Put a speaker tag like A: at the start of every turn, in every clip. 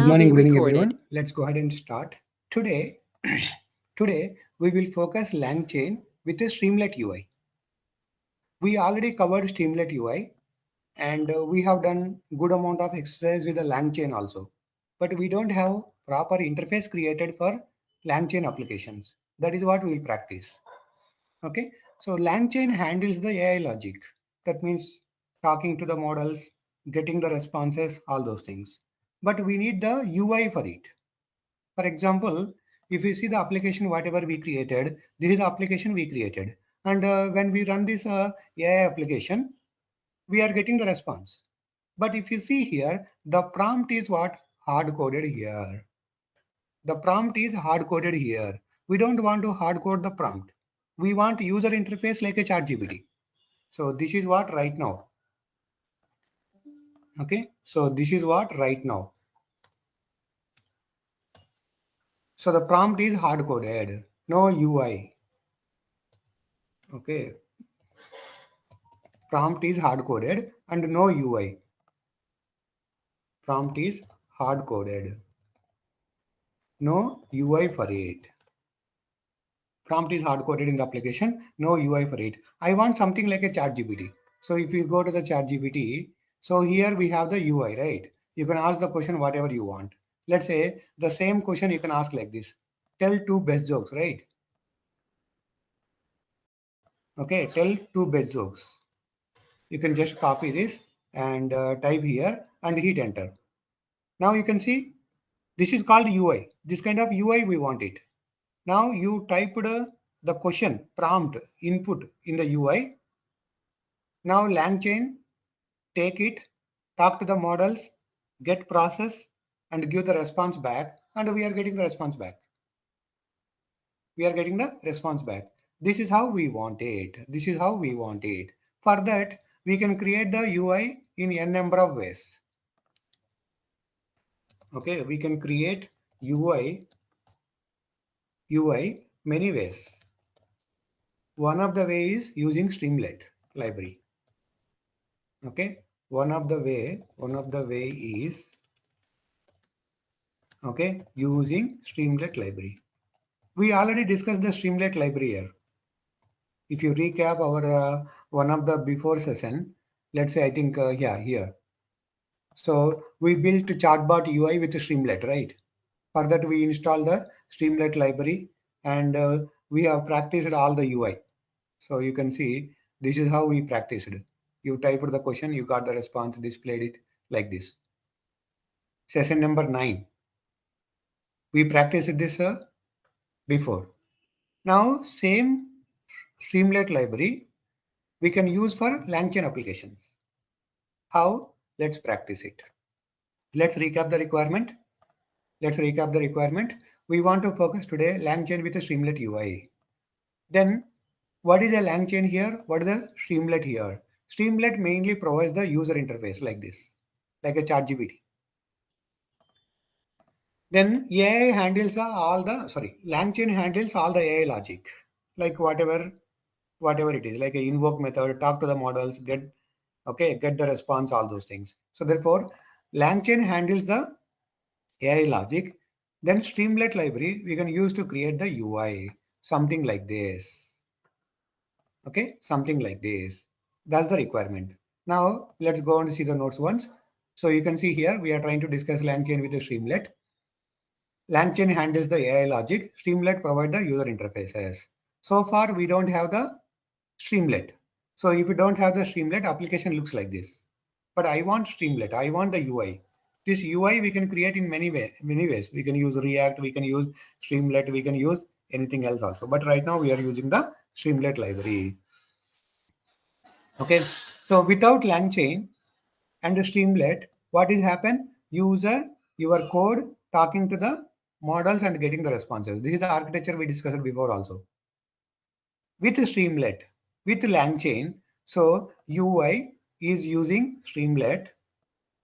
A: Good morning, good evening, everyone. Let's go ahead and start. Today, today we will focus LangChain with the Streamlit UI. We already covered Streamlit UI and we have done good amount of exercise with the LangChain also. But we don't have proper interface created for LangChain applications. That is what we will practice. Okay, so LangChain handles the AI logic. That means talking to the models, getting the responses, all those things. But we need the UI for it. For example, if you see the application, whatever we created, this is the application we created. And when we run this AI application, we are getting the response. But if you see here, the prompt is what? Hard coded here. The prompt is hard coded here. We don't want to hard code the prompt. We want user interface like a ChatGPT. So this is what right now. Okay, so this is what right now. So the prompt is hard coded, no UI. Okay, prompt is hard coded and no UI. Prompt is hard coded, no UI for it. Prompt is hard coded in the application, no UI for it. I want something like a ChatGPT. So if you go to the ChatGPT, so here we have the UI, right? You can ask the question whatever you want. Let's say the same question you can ask like this. Tell 2 best jokes, right? Okay, tell 2 best jokes. You can just copy this and type here and hit enter. Now you can see this is called UI. This kind of UI we want it. Now you typed the question prompt input in the UI. Now LangChain take it, talk to the models, get process and give the response back, and we are getting the response back. We are getting the response back. This is how we want it. This is how we want it. For that, we can create the UI in n number of ways. Okay, we can create UI many ways. One of the way is using Streamlit library. Okay, one of the way is okay using Streamlit library. We already discussed the Streamlit library here. If you recap our one of the before session, let's say I think here. So we built chatbot UI with Streamlit, right? For that we installed the Streamlit library and we have practiced all the UI. So you can see this is how we practiced. You typed the question, you got the response, displayed it like this. Session number 9. We practiced this before. Now same Streamlit library we can use for LangChain applications. How? Let's practice it. Let's recap the requirement. We want to focus today LangChain with a Streamlit UI. Then what is a LangChain here? What is the Streamlit here? Streamlit mainly provides the user interface like this, like a ChatGPT. Then AI handles LangChain handles all the AI logic, like whatever it is, like a invoke method, talk to the models, get the response, all those things. So therefore, LangChain handles the AI logic. Then Streamlit library we can use to create the UI, something like this. Okay, something like this. That's the requirement. Now let's go and see the notes once. So you can see here we are trying to discuss LangChain with the Streamlit. LangChain handles the AI logic. Streamlit provides the user interfaces. So far we don't have the Streamlit. So if you don't have the Streamlit, application looks like this. But I want Streamlit. I want the UI. This UI we can create in many ways. We can use React, we can use Streamlit, we can use anything else also. But right now we are using the Streamlit library. Okay. So without LangChain and the Streamlit, what is happen? User, your code talking to the models and getting the responses. This is the architecture we discussed before also. With Streamlit, with LangChain, so UI is using Streamlit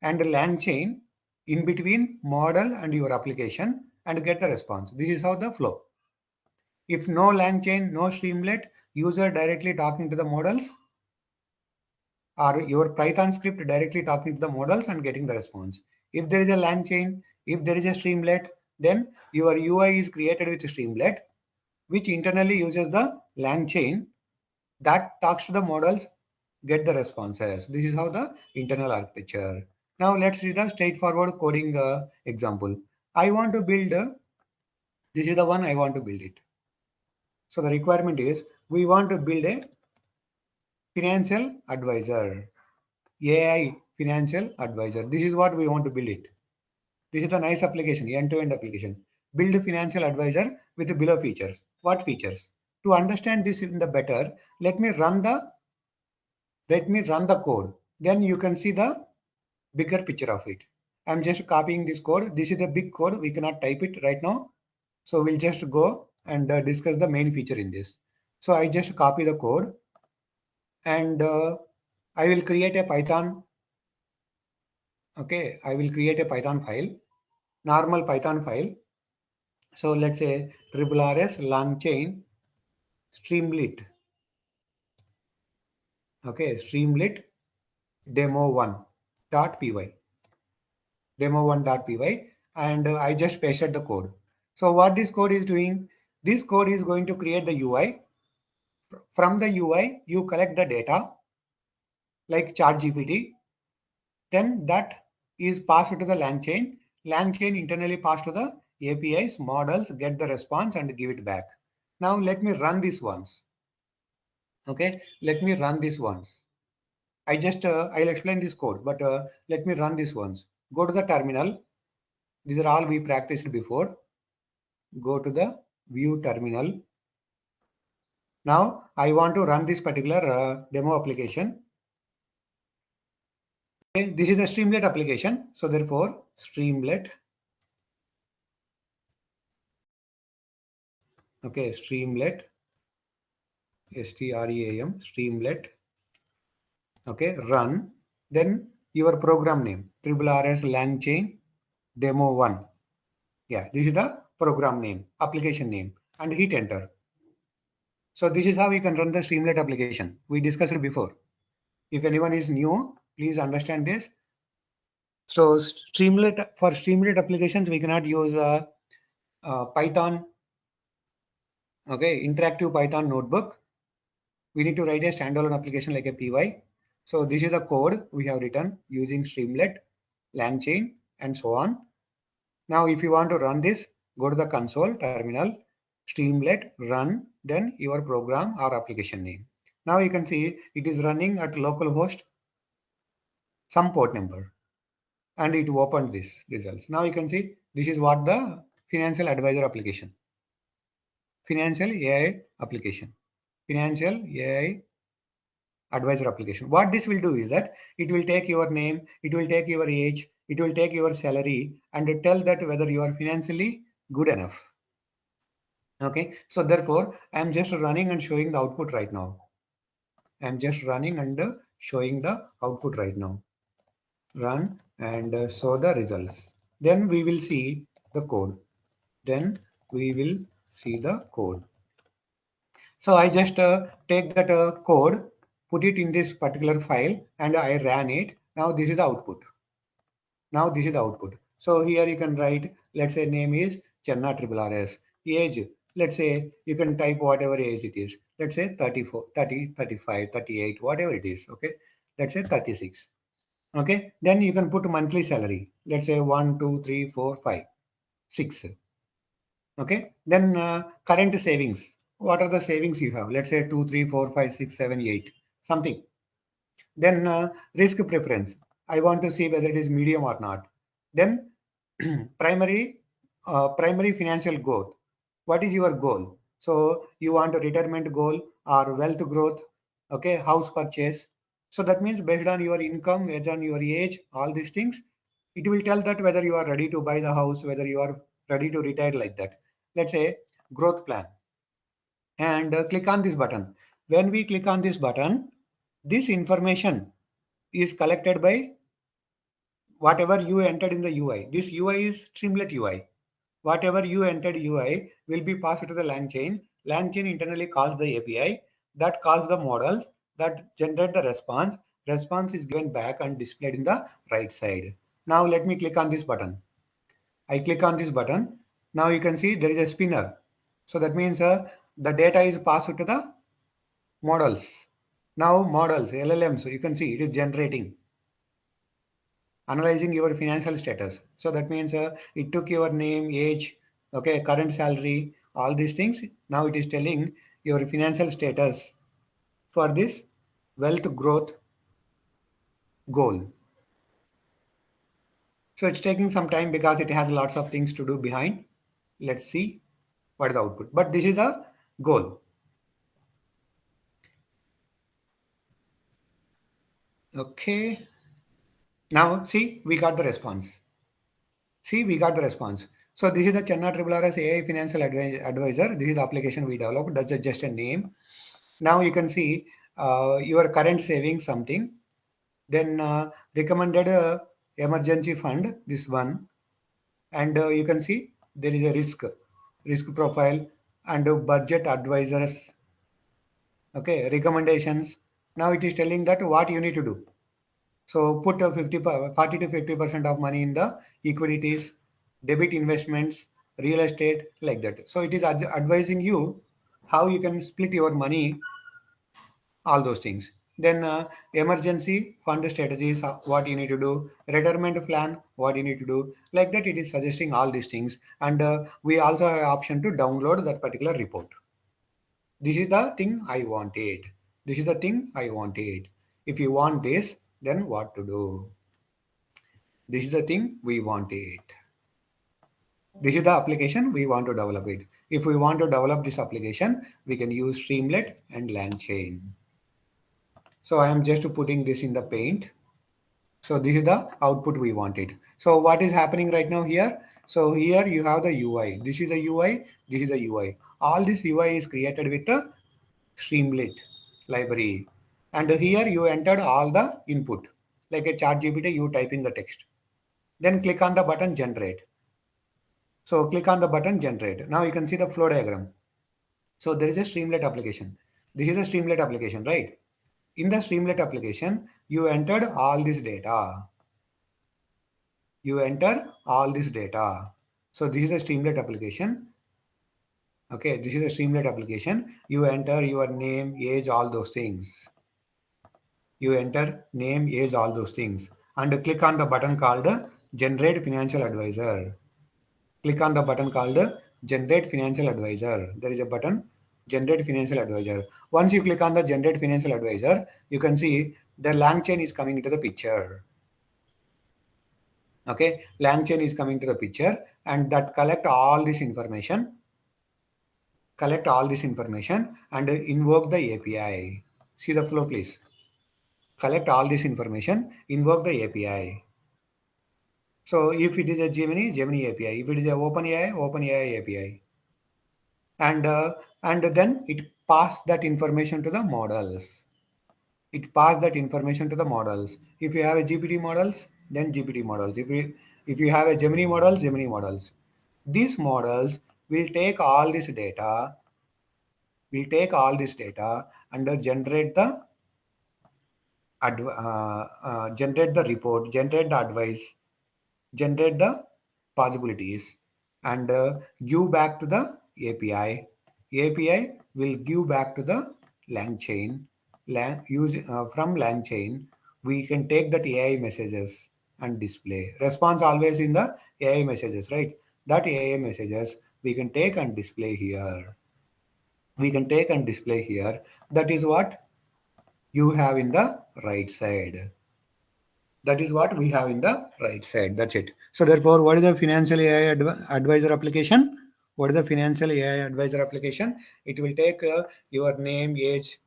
A: and LangChain in between model and your application and get the response. This is how the flow. If no LangChain, no Streamlit, user directly talking to the models or your Python script directly talking to the models and getting the response. If there is a LangChain, If there is a Streamlit, then your UI is created with Streamlit, which internally uses the LangChain that talks to the models, get the responses. This is how the internal architecture. Now let's read a straightforward coding example. I want to build, this is the one I want to build it. So the requirement is we want to build a financial advisor, AI financial advisor. This is what we want to build it. This is a nice application, end-to-end application. Build a financial advisor with the below features. What features? To understand this in the better, let me run the code. Then you can see the bigger picture of it. I'm just copying this code. This is the big code. We cannot type it right now. So we'll just go and discuss the main feature in this. So I just copy the code and I will create a Python. Okay, I will create a Python file, normal Python file. So let's say RRRS LangChain Streamlit. Okay, Streamlit demo1.py. Demo1.py, and I just pasted the code. So what this code is doing, this code is going to create the UI. From the UI, you collect the data like ChatGPT. Then that is passed to the LangChain. LangChain internally passed to the APIs, models, get the response and give it back. Now let me run this once. Okay, let me run this once. I'll explain this code, but let me run this once. Go to the terminal. These are all we practiced before. Go to the view terminal. Now I want to run this particular demo application. Okay, this is the Streamlit application. So therefore, Streamlit. Okay, Streamlit. STREAM, Streamlit. Okay, run. Then your program name, RRRS LangChain Demo 1. Yeah, this is the program name, application name, and hit enter. So this is how we can run the Streamlit application. We discussed it before. If anyone is new, please understand this. So for Streamlit applications, we cannot use Python. Okay, interactive Python notebook. We need to write a standalone application like a PY. So this is the code we have written using Streamlit, LangChain, and so on. Now, if you want to run this, go to the console terminal, Streamlit, run, then your program or application name. Now you can see it is running at localhost, some port number, and it opened this results. Now you can see this is what the financial advisor application, financial AI application, financial AI advisor application. What this will do is that it will take your name, it will take your age, it will take your salary and tell that whether you are financially good enough. Okay, so therefore I'm just running and showing the output right now. I'm just running and showing the output right now. Run and show the results. Then we will see the code. Then we will see the code. So I just take that code, put it in this particular file, and I ran it. Now this is the output. Now this is the output. So here you can write, let's say name is ChennaRRRS. Age, let's say you can type whatever age it is. Let's say 34, 30, 35, 38, whatever it is. Okay. Let's say 36. Okay. Then you can put monthly salary. Let's say 1, 2, 3, 4, 5, 6. Okay. Then current savings. What are the savings you have? Let's say 2, 3, 4, 5, 6, 7, 8, something. Then risk preference. I want to see whether it is medium or not. Then primary financial growth. What is your goal? So you want a retirement goal or wealth growth, okay, house purchase. So that means based on your income, based on your age, all these things, it will tell that whether you are ready to buy the house, whether you are ready to retire like that. Let's say growth plan. And click on this button. When we click on this button, this information is collected by whatever you entered in the UI. This UI is Streamlit UI. Whatever you entered UI will be passed to the LangChain. LangChain internally calls the API that calls the models that generate the response. Response is given back and displayed in the right side. Now let me click on this button. I click on this button. Now you can see there is a spinner. So that means the data is passed to the models. Now models, LLMs, you can see it is generating, analyzing your financial status. So that means it took your name, age, okay, current salary, all these things. Now it is telling your financial status for this wealth growth goal. So it's taking some time because it has lots of things to do behind. Let's see what is the output. But this is the goal. Okay. Now see, we got the response. See, we got the response. So this is the ChennaRRRS AI Financial Advisor. This is the application we developed. That's just a name. Now you can see your current savings something. Then recommended emergency fund, this one. And you can see there is a risk profile and budget advisors. Okay, recommendations. Now it is telling that what you need to do. So put 40 to 50% of money in the equities, debit investments, real estate, like that. So it is advising you how you can split your money, all those things. Then emergency fund strategies, what you need to do, retirement plan, what you need to do. Like that, it is suggesting all these things. And we also have option to download that particular report. This is the thing I wanted. This is the thing I wanted. If you want this, then what to do? This is the thing we wanted. This is the application we want to develop it. If we want to develop this application, we can use Streamlit and LangChain. So I am just putting this in the paint. So this is the output we wanted. So what is happening right now here? So here you have the UI. This is the UI. This is the UI. All this UI is created with the Streamlit library. And here you entered all the input. Like a chat GPT, you type in the text. Then click on the button generate. So click on the button generate. Now you can see the flow diagram. So there is a Streamlit application. This is a Streamlit application, right? In the Streamlit application, you entered all this data. You enter all this data. So this is a Streamlit application. Okay, this is a Streamlit application. You enter your name, age, all those things. You enter name, age, all those things. And click on the button called Generate Financial Advisor. Click on the button called Generate Financial Advisor. There is a button, Generate Financial Advisor. Once you click on the Generate Financial Advisor, you can see the LangChain is coming into the picture. Okay, LangChain is coming to the picture, and that collect all this information, and invoke the API. See the flow, please. Collect all this information, invoke the API. So if it is a Gemini, Gemini API. If it is a OpenAI, OpenAI API. And then it pass that information to the models. If you have a GPT models, then GPT models. If you have a Gemini models, Gemini models. These models will take all this data, and generate the report, generate the advice, generate the possibilities, and give back to the API. API will give back to the LangChain. From LangChain, we can take that AI messages and display. Response always in the AI messages, right? That AI messages we can take and display here. That is what you have in the right side. That is what we have in the right side. That's it. So therefore, what is the financial AI advisor application? What is the financial AI advisor application? It will take your name, age,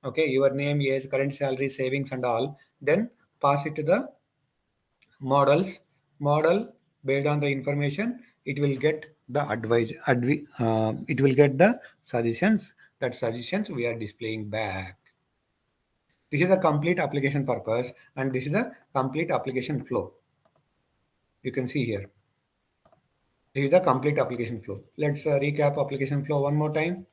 A: okay, your name, age, current salary, savings, and all. Then pass it to the models. Model based on the information, it will get the it will get the suggestions. That suggestions we are displaying back. This is a complete application purpose, and this is a complete application flow. You can see here. This is the complete application flow. Let's recap application flow one more time.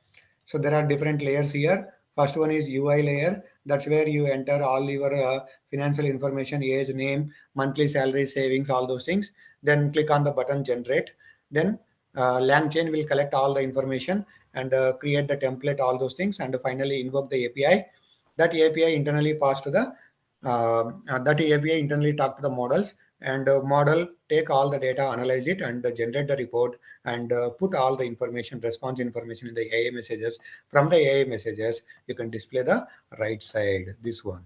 A: So there are different layers here. First one is UI layer. That's where you enter all your financial information, age, name, monthly salary, savings, all those things. then click on the button generate. Then LangChain will collect all the information and create the template, all those things, and finally invoke the API. That API internally pass to the that API internally talk to the models, and model take all the data, analyze it, and generate the report, and put all the information, response information in the AI messages. From the AI messages, you can display the right side, this one.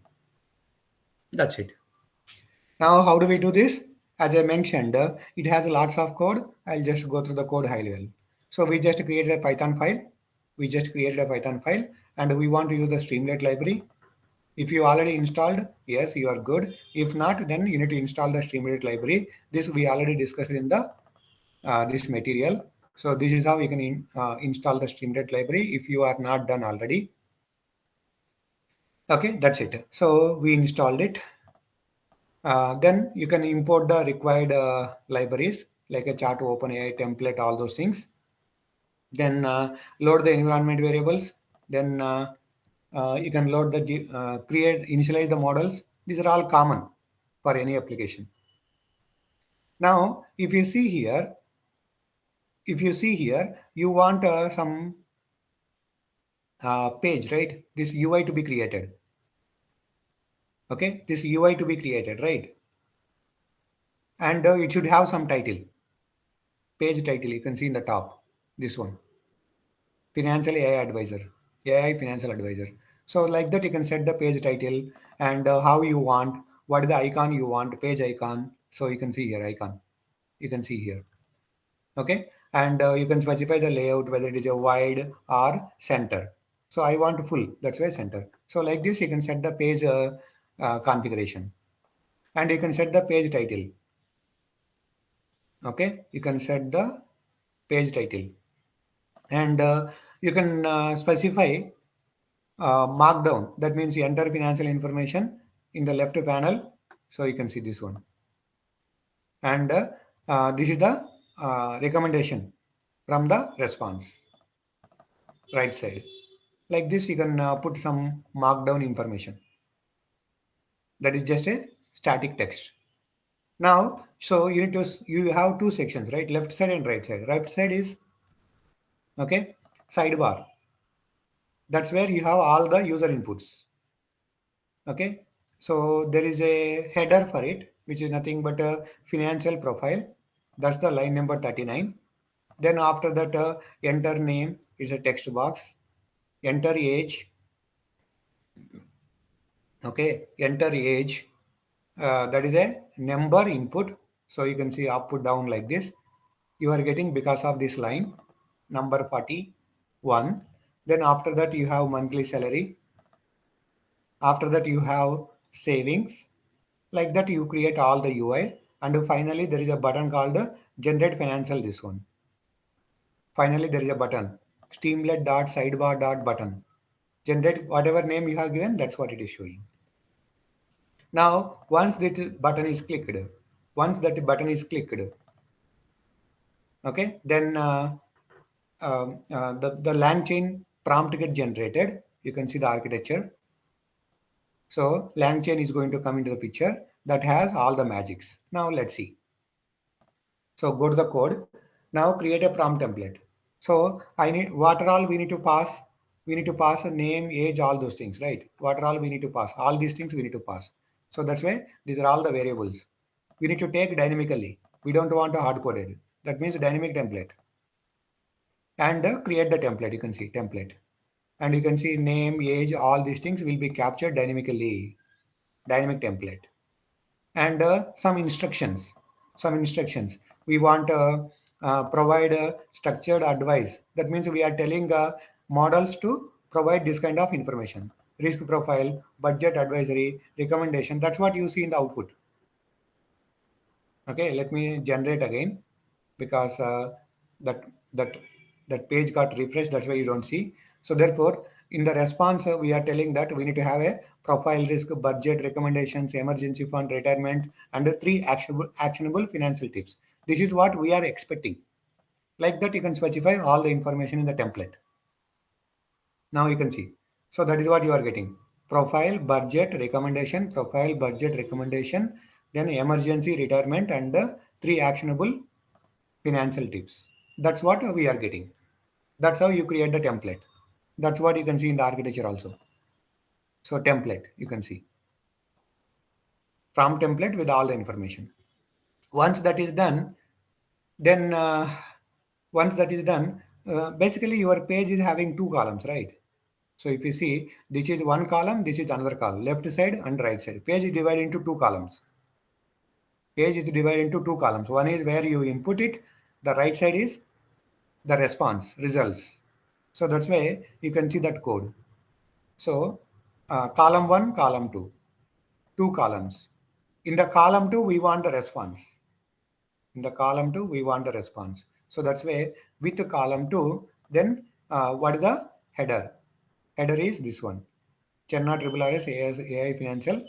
A: That's it. Now, how do we do this? As I mentioned, it has lots of code. I'll just go through the code high level. So we just created a Python file. We just created a Python file, and we want to use the Streamlit library. If you already installed, yes, you are good. If not, then you need to install the Streamlit library. This we already discussed in the this material. So this is how you can install the Streamlit library if you are not done already. Okay, that's it. So we installed it. Then you can import the required libraries like a chart, OpenAI, template, all those things. Then load the environment variables. Then you can load the initialize the models. These are all common for any application. Now, if you see here, you want some page, right? This UI to be created. Okay, this UI to be created, right? And it should have some title, page title. You can see in the top, this one. Financial AI advisor, AI financial advisor. So like that, you can set the page title and how you want, what is the icon you want, page icon. So you can see here icon. You can see here. Okay, and you can specify the layout, whether it is a wide or center. So I want full. That's why center. So like this, you can set the page configuration, and you can set the page title. Okay, you can set the page title, and you can specify markdown. That means you enter financial information in the left panel. So you can see this one. And this is the recommendation from the response, right side. Like this, you can put some markdown information. That is just a static text. Now, so you have two sections, right? Left side and right side. Right side is, okay, sidebar. That's where you have all the user inputs. Okay, so there is a header for it, which is nothing but a financial profile. That's the line number 39. Then after that, enter name is a text box. Enter age. Okay, enter age. That is a number input. So you can see up, down like this. You are getting because of this line, number 41. Then after that, you have monthly salary. After that, you have savings. Like that, you create all the UI. And finally, there is a button called generate financial, this one. Finally, there is a button, streamlet.sidebar.button. Generate whatever name you have given, that's what it is showing. Now, once that button is clicked, okay, then the LangChain prompt get generated. You can see the architecture. So LangChain is going to come into the picture that has all the magics. Now let's see. So go to the code. Now create a prompt template. So I need what are all we need to pass. We need to pass a name, age, all those things, right? What are all we need to pass? All these things we need to pass. So that's why these are all the variables. We need to take dynamically. We don't want to hard code it. That means dynamic template. And create the template. You can see template. And you can see name, age, all these things will be captured dynamically. Dynamic template. And some instructions. We want to provide structured advice. That means we are telling models to provide this kind of information: risk profile, budget advisory, recommendation. That's what you see in the output. Okay, let me generate again, because that that that page got refreshed. That's why you don't see. So therefore, in the response, we are telling that we need to have a profile, risk, budget, recommendations, emergency fund, retirement, and three actionable financial tips. This is what we are expecting. Like that, you can specify all the information in the template. Now you can see. So that is what you are getting: profile, budget, recommendation, then emergency, retirement, and 3 actionable financial tips. That's what we are getting. That's how you create the template. That's what you can see in the architecture also. So template, you can see. From template with all the information. Once that is done, then basically your page is having 2 columns, right? So if you see, this is one column, this is another column, left side and right side. Page is divided into 2 columns. Page is divided into 2 columns. One is where you input it. The right side is the response, results. So that's why you can see that code. So column 1, column 2, 2 columns. In the column 2, we want the response. In the column 2, we want the response. So that's why with the column 2, then what is the header? Header is this one. ChennaRRRS AI Financial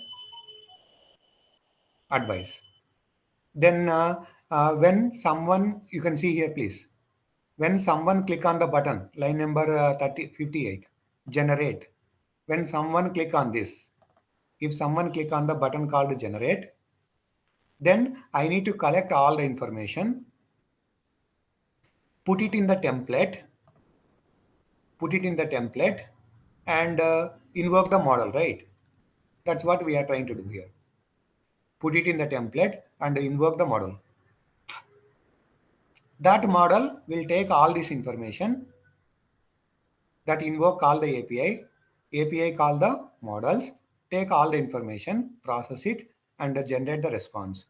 A: Advice. Then when someone, you can see here please, when someone click on the button, line number 58, generate. When someone click on this, if someone click on the button called generate, then I need to collect all the information, put it in the template, and invoke the model, right? That's what we are trying to do here. Put it in the template and invoke the model. That model will take all this information, that invoke call the API call the models, take all the information, process it, and generate the response.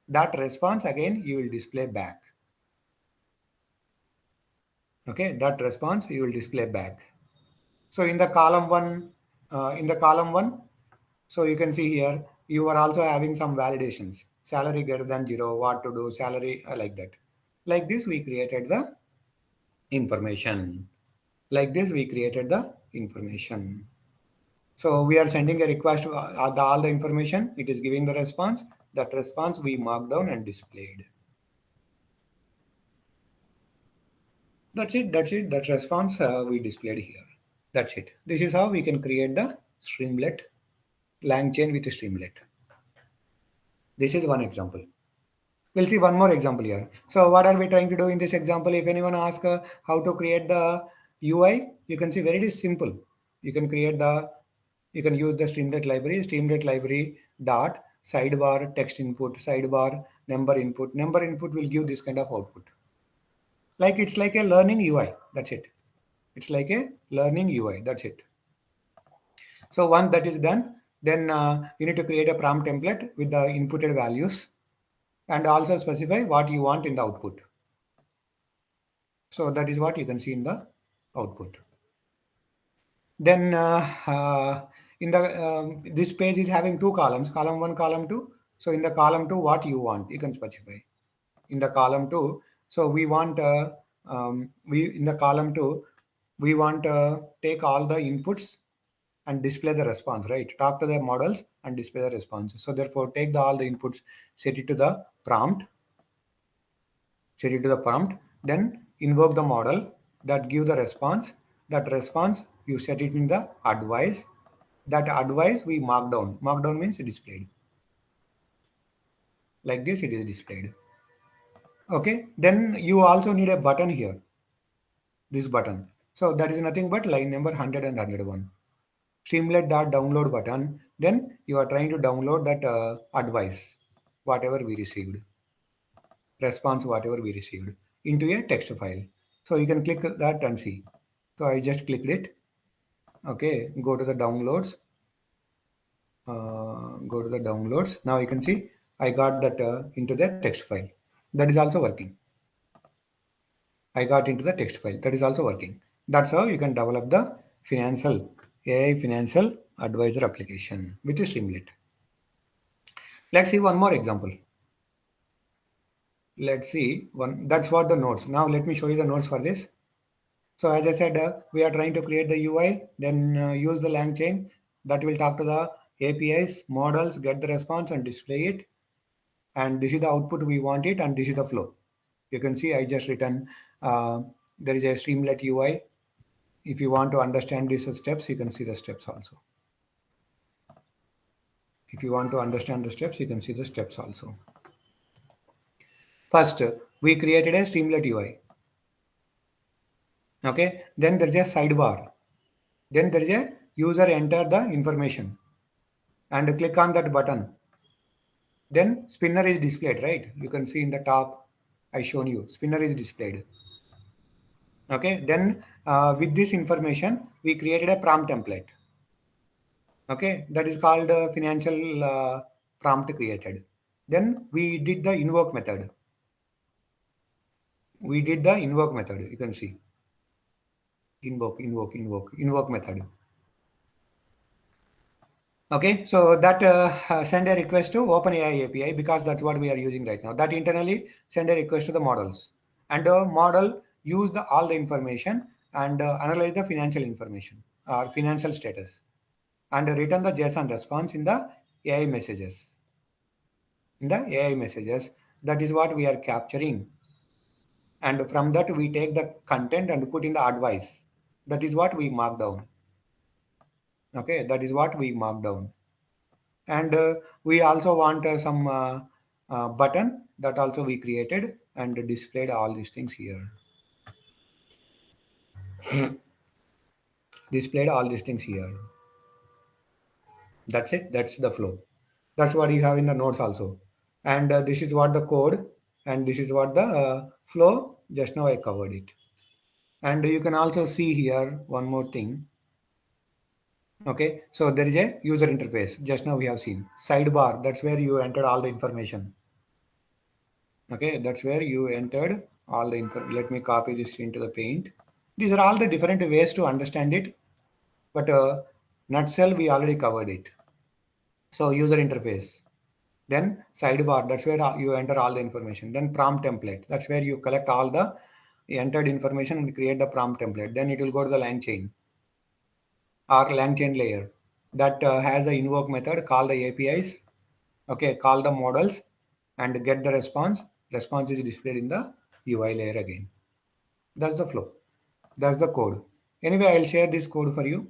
A: That response again you will display back. Okay, that response you will display back. So in the column one, so you can see here you are also having some validations. Salary greater than 0, what to do, salary like that. Like this we created the information. Like this we created the information. So we are sending a request to all the information. It is giving the response. That response we marked down and displayed. That's it. That response we displayed here. That's it. This is how we can create the Streamlit, LangChain with Streamlit. This is one example. We'll see one more example here. So what are we trying to do in this example? If anyone asks how to create the UI, you can see very simple. You can create the, you can use the Streamlit library dot sidebar text input, sidebar number input. Number input will give this kind of output. Like it's like a learning UI. That's it. It's like a learning UI. That's it. So once that is done, then you need to create a prompt template with the inputted values and also specify what you want in the output. So that is what you can see in the output. Then in the this page is having 2 columns, column 1, column 2. So in the column 2, what you want, you can specify. In the column 2, so we want in the column 2, we want take all the inputs and display the response, right? Talk to the models and display the response. So therefore, take all the inputs, set it to the prompt, then invoke the model that give the response. That response, you set it in the advice. That advice we mark down. Mark down means displayed. Like this, it is displayed. Okay, then you also need a button here. This button. So that is nothing but line number 100 and 101. Streamlit.download button. Then you are trying to download that advice, whatever we received, response, whatever we received, into a text file. So you can click that and see. So I just clicked it. Okay, go to the downloads. Go to the downloads. Now you can see I got that into the text file. That is also working. I got into the text file. That is also working. That's how you can develop the financial AI financial advisor application with Streamlit. Let's see one more example. Let's see one. That's what the nodes. Now let me show you the nodes for this. So as I said, we are trying to create the UI, then use the LangChain that will talk to the APIs, models, get the response and display it. And this is the output we want it, and this is the flow. You can see I just written, there is a Streamlit UI. If you want to understand these steps, you can see the steps also. If you want to understand the steps, you can see the steps also. First, we created a Streamlit UI. Okay, then there is a sidebar. Then there is a user enter the information and click on that button. Then spinner is displayed, right? You can see in the top, I shown you, spinner is displayed. Okay, then with this information, we created a prompt template. Okay, that is called financial prompt created. Then we did the invoke method. We did the invoke method. You can see invoke method. Okay, so that send a request to OpenAI API because that's what we are using right now. That internally send a request to the models, and the model use all the information and analyze the financial information or financial status, and return the JSON response in the AI messages. In the AI messages, that is what we are capturing, and from that we take the content and put in the advice. That is what we mark down. Okay, that is what we mark down. And we also want some button that also we created and displayed all these things here. Displayed all these things here. That's it. That's the flow. That's what you have in the notes also. And this is what the code, and this is what the flow. Just now I covered it. And you can also see here one more thing. Okay, so there is a user interface. Just now we have seen sidebar. That's where you entered all the information. Okay, that's where you entered all the info. Let me copy this into the paint. These are all the different ways to understand it, but nutshell we already covered it. So user interface, then sidebar, that's where you enter all the information. Then prompt template, that's where you collect all the entered information and create the prompt template. Then it will go to the LangChain or LangChain layer that has the invoke method, call the APIs, okay, call the models and get the response. Response is displayed in the UI layer again. That's the flow. That's the code. Anyway, I'll share this code for you.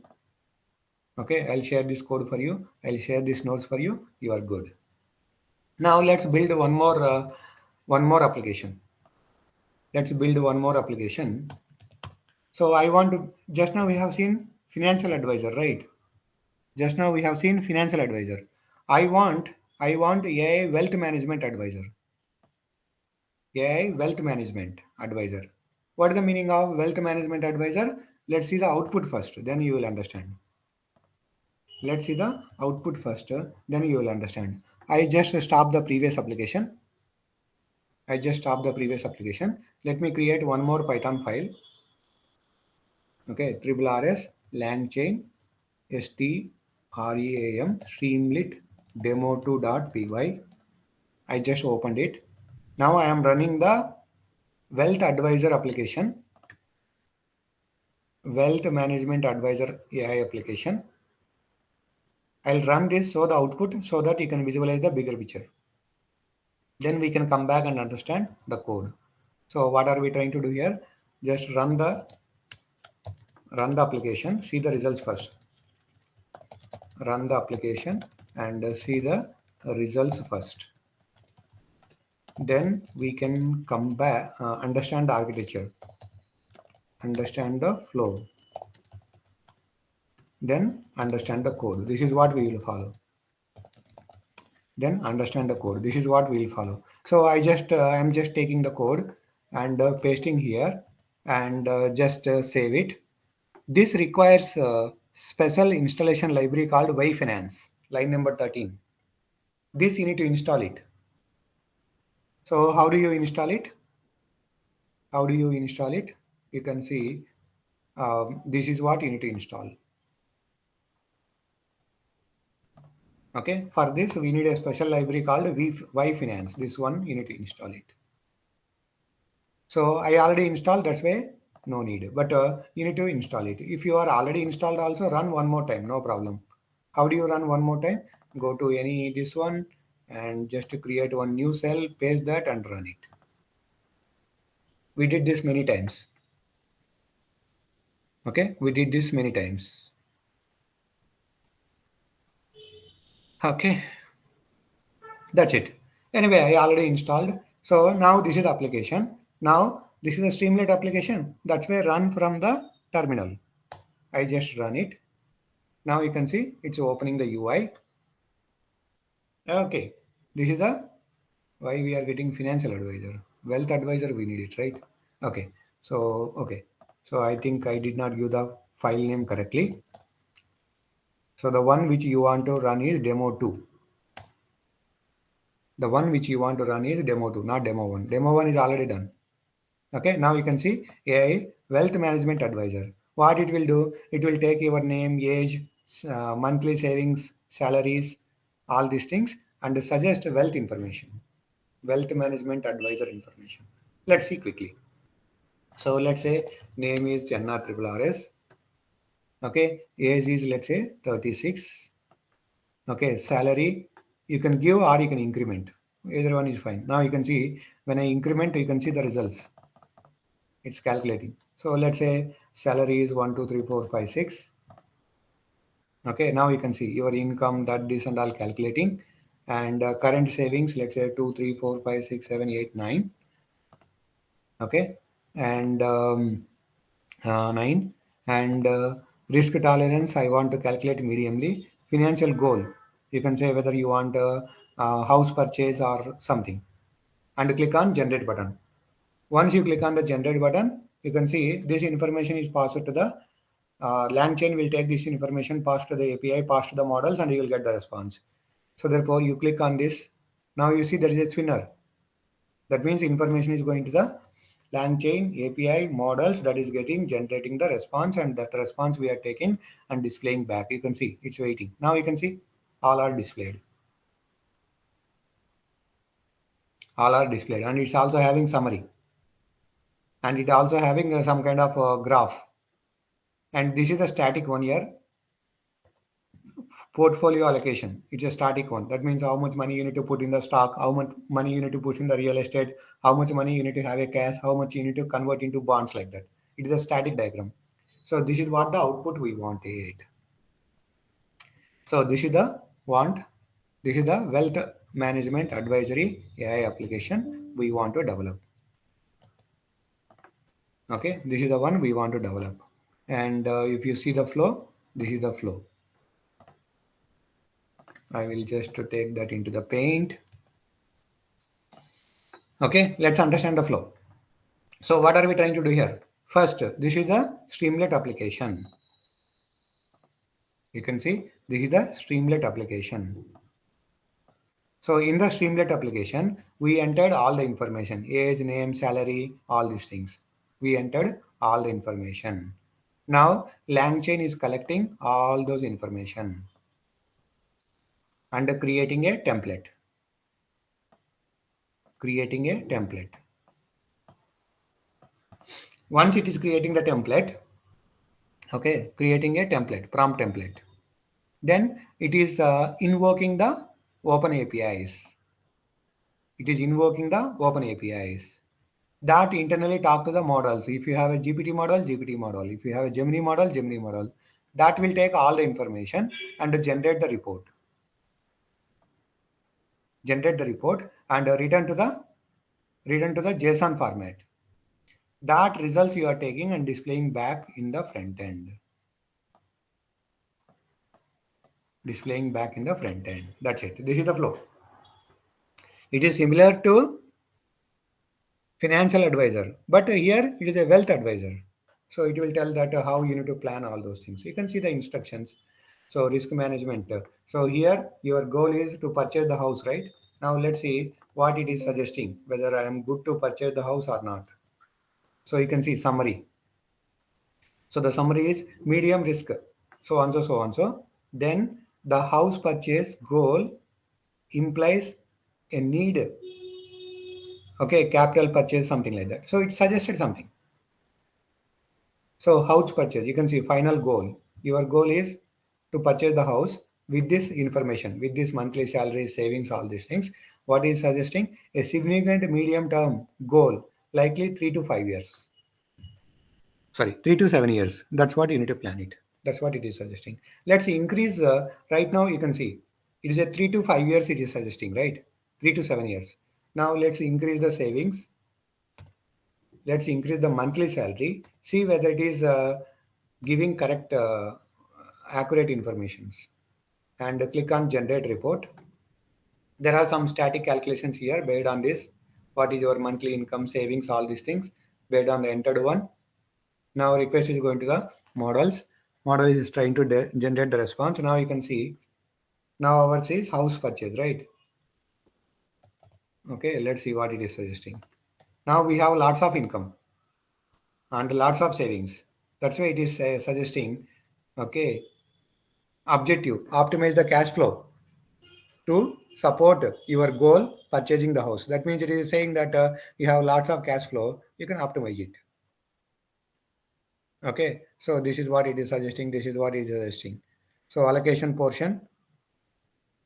A: Okay, I'll share this code for you. I'll share these notes for you. You are good. Now let's build one more application. Let's build one more application. So I want to, just now we have seen financial advisor, right? Just now we have seen financial advisor. I want AI wealth management advisor. AI wealth management advisor. What is the meaning of wealth management advisor? Let's see the output first, then you will understand. Let's see the output first, then you will understand. I just stopped the previous application. Let me create one more Python file. Okay, RRRS LangChain STREAM Streamlit demo2.py. I just opened it. Now I am running the Wealth Advisor application, Wealth Management Advisor AI application. I'll run this so the output so that you can visualize the bigger picture. Then we can come back and understand the code. So what are we trying to do here? Just run the application, see the results first. Run the application and see the results first. Then we can come back, understand the architecture, understand the flow, then understand the code. This is what we will follow. Then understand the code. This is what we will follow. So I'm just taking the code and pasting here and just save it. This requires a special installation library called YFinance, line number 13. This you need to install it. So how do you install it? How do you install it? You can see this is what you need to install. Okay, for this we need a special library called YFinance. This one you need to install it. So I already installed, that's why no need, but you need to install it. If you are already installed also, run one more time, no problem. How do you run one more time? Go to this one and just to create one new cell, paste that and run it. We did this many times. Okay, we did this many times. Okay, that's it. Anyway, I already installed. So now this is the application. Now this is a Streamlit application. That's why run from the terminal. I just run it. Now you can see it's opening the UI. Okay, this is the why we are getting financial advisor, wealth advisor. We need it, right? Okay, so I think I did not give the file name correctly. So the one which you want to run is demo 2. The one which you want to run is demo 2, not demo 1. Demo 1 is already done. Okay, now you can see AI wealth management advisor. What it will do, it will take your name, age, monthly savings, salaries, all these things, and suggest wealth information, wealth management advisor information. Let's see quickly. So let's say name is ChennaRRRS. Okay, age is let's say 36. Okay, salary you can give or you can increment. Either one is fine. Now you can see when I increment, you can see the results. It's calculating. So let's say salary is 1, 2, 3, 4, 5, 6. Okay, now you can see your income, that this and all calculating, and current savings, let's say 2, 3, 4, 5, 6, 7, 8, 9. Okay, and 9, and risk tolerance I want to calculate mediumly. Financial goal, you can say whether you want a house purchase or something, and click on generate button. Once you click on the generate button, you can see this information is passed to the LangChain will take this information, pass to the API, pass to the models, and you will get the response. So therefore, you click on this. Now you see there is a spinner. That means information is going to the LangChain API models that is getting generating the response, and that response we are taking and displaying back. You can see it's waiting. Now you can see all are displayed. All are displayed, and it's also having summary, and it also having some kind of graph. And this is a static one here. Portfolio allocation, it's a static one. That means how much money you need to put in the stock, how much money you need to put in the real estate, how much money you need to have a cash, how much you need to convert into bonds, like that. It is a static diagram. So this is what the output we wanted. So this is the want. This is the wealth management advisory AI application we want to develop. Okay, this is the one we want to develop. And if you see the flow, this is the flow. I will just take that into the paint. Okay, let's understand the flow. So what are we trying to do here? First, this is the Streamlit application. You can see this is the Streamlit application. So in the Streamlit application, we entered all the information, age, name, salary, all these things. We entered all the information. Now LangChain is collecting all those information and creating a template. Creating a template. Once it is creating the template, okay, creating a template, prompt template. Then it is invoking the open APIs. It is invoking the open APIs that internally talk to the models. If you have a GPT model, GPT model. If you have a Gemini model, Gemini model. That will take all the information and generate the report. Generate the report and return to the JSON format. That results you are taking and displaying back in the front end. Displaying back in the front end. That's it. This is the flow. It is similar to financial advisor, but here it is a wealth advisor. So it will tell that how you need to plan all those things. You can see the instructions. So risk management. So here your goal is to purchase the house, right? Now let's see what it is suggesting, whether I am good to purchase the house or not. So you can see summary. So the summary is medium risk. So on, so on, so. Then the house purchase goal implies a need. Okay, capital purchase, something like that. So it suggested something. So house purchase, you can see final goal. Your goal is to purchase the house with this information, with this monthly salary, savings, all these things. What is suggesting? A significant medium term goal, likely 3 to 5 years. Sorry, 3 to 7 years. That's what you need to plan it. That's what it is suggesting. Let's increase. Right now you can see it is a 3 to 5 years it is suggesting, right? 3 to 7 years. Now let's increase the savings. Let's increase the monthly salary. See whether it is giving correct, accurate informations. And click on generate report. There are some static calculations here based on this. What is your monthly income, savings, all these things based on the entered one. Now request is going to the models. Model is trying to generate the response. Now you can see, now ours is house purchase, right? Okay, let's see what it is suggesting. Now we have lots of income and lots of savings. That's why it is suggesting, okay, objective, optimize the cash flow to support your goal purchasing the house. That means it is saying that you have lots of cash flow, you can optimize it. Okay, so this is what it is suggesting. This is what it is suggesting. So allocation portion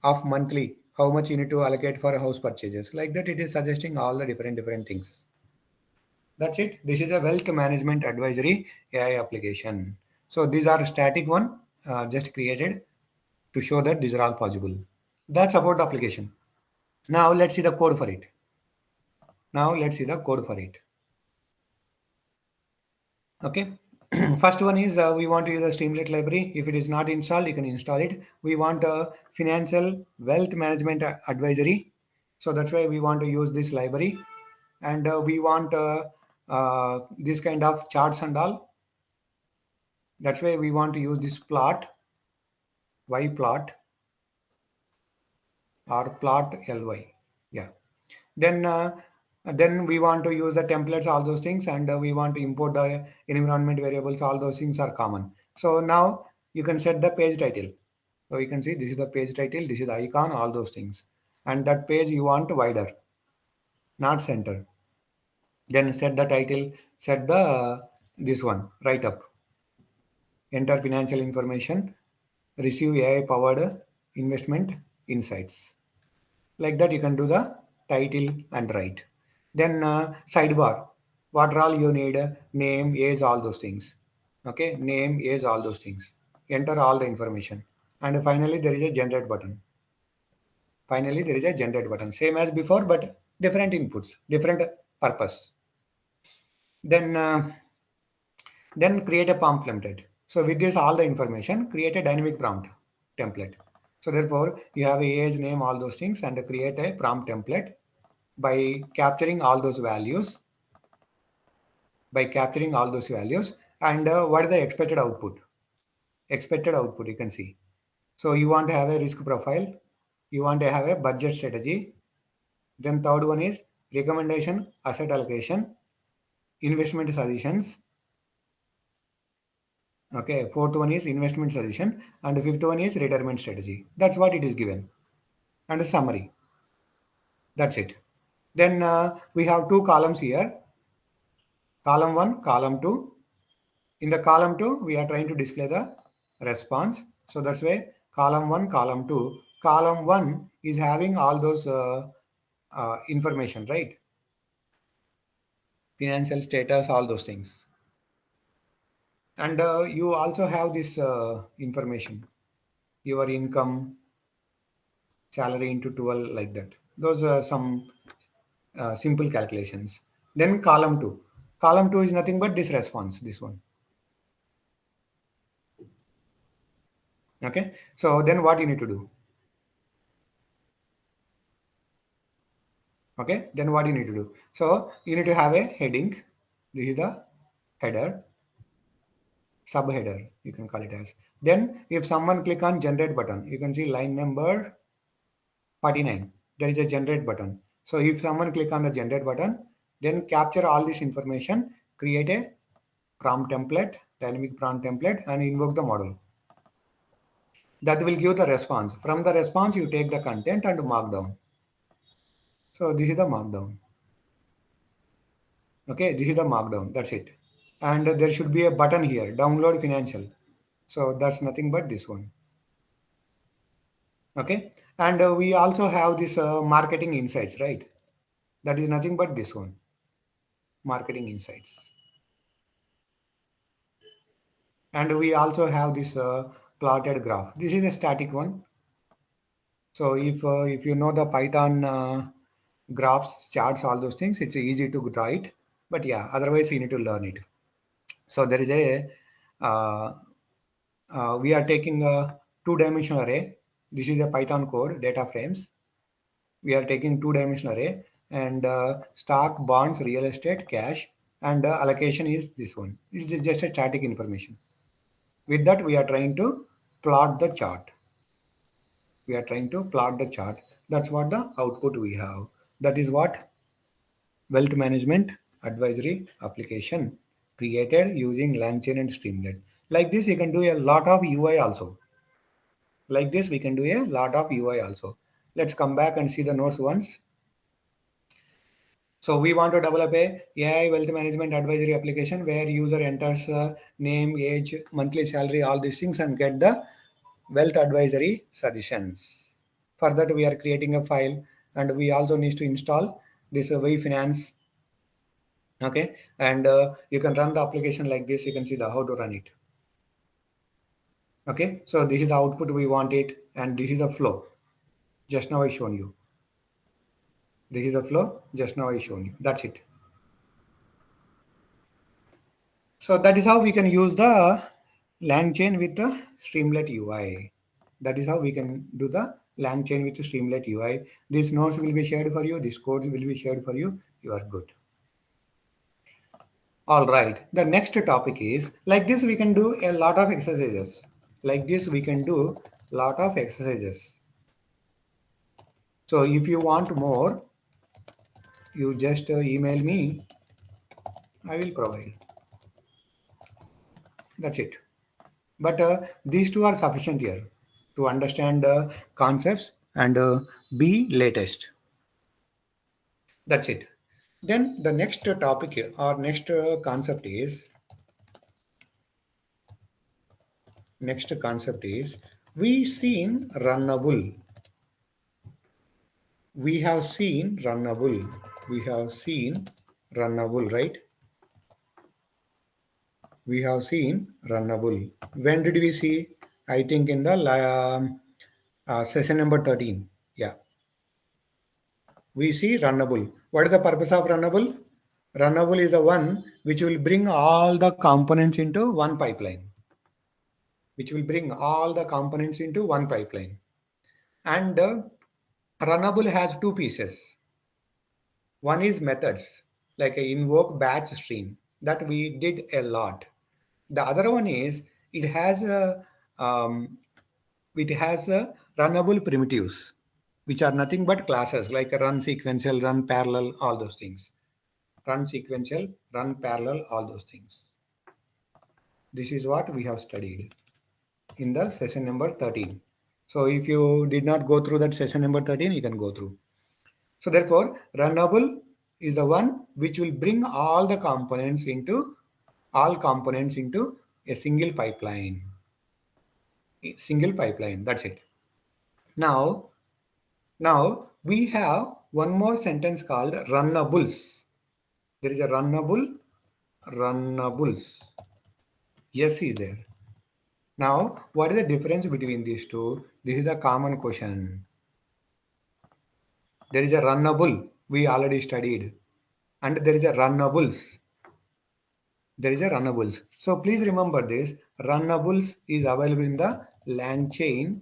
A: of monthly, how much you need to allocate for house purchases. Like that, it is suggesting all the different things. That's it. This is a wealth management advisory AI application. So these are static one, just created to show that these are all possible. That's about the application. Now let's see the code for it. Now let's see the code for it. Okay. First one is we want to use a Streamlit library. If it is not installed, you can install it. We want a financial wealth management advisory. So that's why we want to use this library. And we want this kind of charts and all. That's why we want to use this plot, y plot or plot ly. Yeah. Then we want to use the templates, all those things, and we want to import the environment variables. All those things are common. So now you can set the page title. So you can see this is the page title, this is the icon, all those things. And that page you want wider, not center. Then set the title, set the this one, right up. Enter financial information, receive AI powered investment insights. Like that you can do the title and write. Then sidebar, what all you need, name, age, all those things. Okay, name, age, all those things. Enter all the information. And finally there is a generate button. Finally there is a generate button. Same as before, but different inputs, different purpose. Then create a prompt template. So with this all the information, create a dynamic prompt template. So therefore you have a age, name, all those things, and create a prompt template by capturing all those values, and what is the expected output you can see. So you want to have a risk profile, you want to have a budget strategy. Then third one is recommendation, asset allocation, investment suggestions. Okay, fourth one is investment suggestion, and the fifth one is retirement strategy. That's what it is given, and a summary. That's it. Then we have two columns here, column 1, column 2. In the column 2, we are trying to display the response. So that's why column 1, column 2. Column 1 is having all those information, right? Financial status, all those things. And you also have this information, your income, salary into 12, like that. Those are some simple calculations. Then column 2. Column 2 is nothing but this response, this one. Okay. So then what you need to do? Okay, then what you need to do? So you need to have a heading. This is the header, subheader, you can call it as. Then if someone click on generate button, you can see line number 49. There is a generate button. So if someone click on the generate button, then capture all this information, create a prompt template, dynamic prompt template, and invoke the model. That will give the response. From the response, you take the content and mark down. So this is the markdown. Okay, this is the markdown. That's it. And there should be a button here, download financial. So that's nothing but this one. Okay. And we also have this marketing insights, right? That is nothing but this one, marketing insights. And we also have this plotted graph. This is a static one. So if you know the Python graphs, charts, all those things. It's easy to write, but yeah, otherwise you need to learn it. So there is a uh, we are taking a two-dimensional array. This is a Python code, data frames. We are taking two-dimensional array and stock, bonds, real estate, cash, and allocation is this one. It is just a static information. With that, we are trying to plot the chart. We are trying to plot the chart. That's what the output we have. That is what wealth management advisory application created using LangChain and Streamlit. Like this, you can do a lot of UI also. Like this, we can do a lot of UI also. Let's come back and see the notes once. So we want to develop a AI wealth management advisory application where user enters name, age, monthly salary, all these things and get the wealth advisory suggestions. For that, we are creating a file and we also need to install this Finance. Okay, and you can run the application like this. You can see the how to run it. Okay, so this is the output we want it, and this is the flow. Just now I shown you. This is the flow. Just now I shown you. That's it. So that is how we can use the LangChain with the Streamlit UI. That is how we can do the LangChain with the Streamlit UI. These notes will be shared for you. This code will be shared for you. You are good. All right. The next topic is like this. We can do a lot of exercises. Like this, we can do lot of exercises. So if you want more, you just email me. I will provide. That's it. But these two are sufficient here to understand the concepts and be latest. That's it. Then the next topic or next concept is we seen runnable. We have seen runnable. We have seen runnable, right? We have seen runnable. When did we see? I think in the session number 13. Yeah, we see runnable. What is the purpose of runnable? Runnable is the one which will bring all the components into one pipeline. Which will bring all the components into one pipeline. And runnable has two pieces. One is methods, like a invoke, batch, stream. That we did a lot. The other one is um, it has a runnable primitives, which are nothing but classes like a run sequential, run parallel, all those things. Run sequential, run parallel, all those things. This is what we have studied in the session number 13. So if you did not go through that session number 13, you can go through. So therefore, runnable is the one which will bring all components into a single pipeline. That's it. Now we have one more sentence called runnables. There is a runnables. Yes, is there. Now, what is the difference between these two? This is a common question. There is a runnable, we already studied, and there is a runnables. There is a runnables. So please remember this. Runnables is available in the LangChain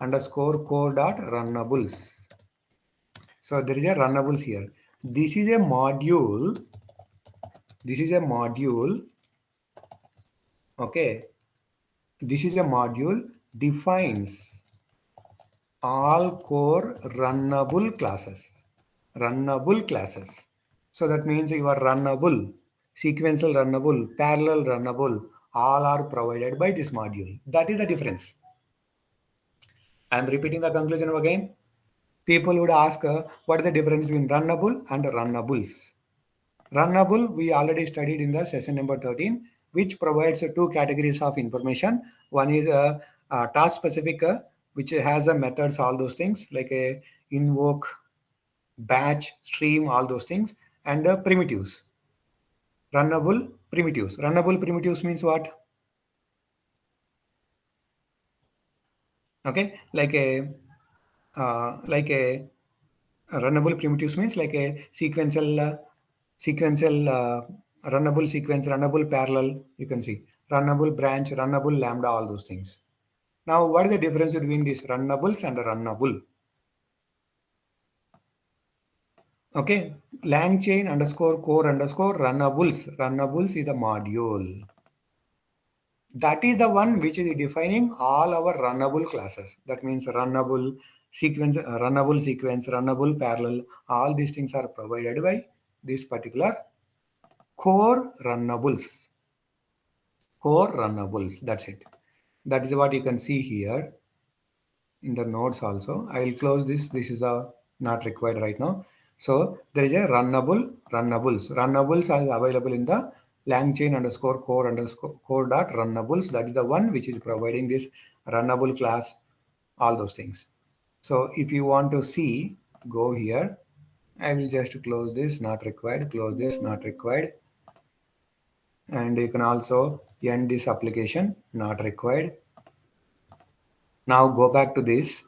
A: underscore core dot runnables. So there is a runnables here. This is a module. This is a module. Okay. This is a module defines all core runnable classes. Runnable classes. So that means your runnable, sequential runnable, parallel runnable, all are provided by this module. That is the difference. I am repeating the conclusion again. People would ask what is the difference between runnable and runnables. Runnable we already studied in the session number 13, which provides two categories of information. One is task specific, which has the methods, all those things like a invoke, batch, stream, all those things, and primitives. Runnable primitives. Runnable primitives means what? Okay, like a Runnable primitives means like a runnable sequence, runnable parallel. You can see runnable branch, runnable lambda, all those things. Now, what is the difference between these runnables and runnable? Okay, LangChain underscore core underscore runnables. Runnables is the module. That is the one which is defining all our runnable classes. That means runnable sequence, runnable parallel. All these things are provided by this particular core runnables. Core runnables. That's it. That is what you can see here in the nodes also. I will close this. This is not required right now. So there is a runnables. Runnables are available in the LangChain underscore core dot runnables. That is the one which is providing this runnable class, all those things. So if you want to see, go here. I will just close this, not required, close this, not required. And you can also end this application, not required. Now go back to this.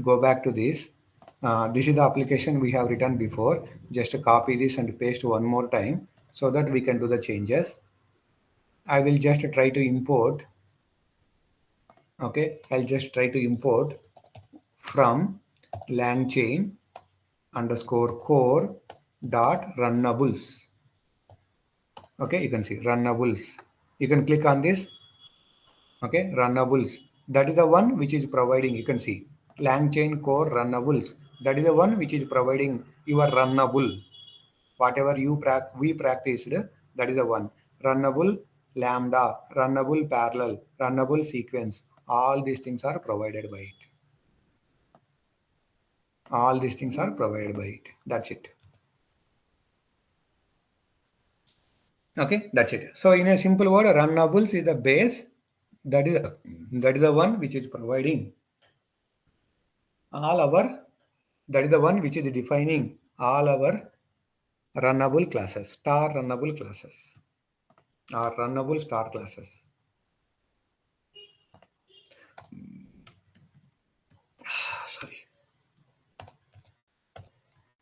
A: Go back to this. This is the application we have written before. Just copy this and paste one more time so that we can do the changes. I will just try to import. Okay, I'll just try to import from LangChain underscore core dot runnables. Okay, you can see runnables. You can click on this. Okay, runnables. That is the one which is providing. You can see LangChain core runnables. That is the one which is providing your runnable. Whatever we practiced, that is the one. Runnable lambda, runnable parallel, runnable sequence. All these things are provided by it. All these things are provided by it. That's it. Okay, that's it. So in a simple word, runnables is the base. That is the one which is providing all our. That is the one which is defining all our runnable classes, star runnable classes, or runnable star classes. Sorry.